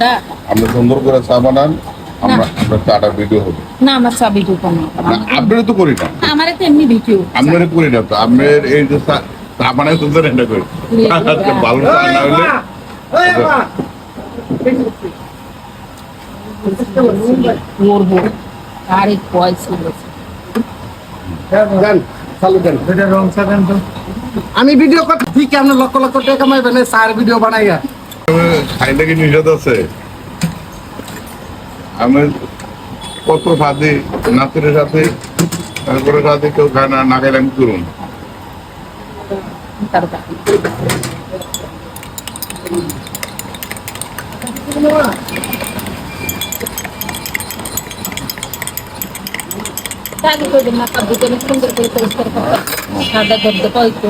ঠান্ডা। আপনি সুন্দর করে চা বানান, আমরা চাটা ভিডিও হবে। না আমার চা ভিডিও করবো না আপনারা তো করি না, আমার তো এমনি ভিডিও আপনারা করি না তো। আপনার এই যে চা বানায় সুন্দর এটা করি আজকে ভালো চা না হলে করবো আর এক পয়সা আমি ভিডিও করতে ঠিক আপনি লক্ষ লক্ষ টাকা কামাইবেন স্যার ভিডিও বানাইয়া খাইলে কি নিষেধ আছে? আমি কত সাথে নাচের সাথে তারপরে সাথে কেউ খায় না, না খাইলে আমি করুন। চালু করে দিন মাথা দুটো সুন্দর করে পরিষ্কার করতে সাদা ধরতে পাইতো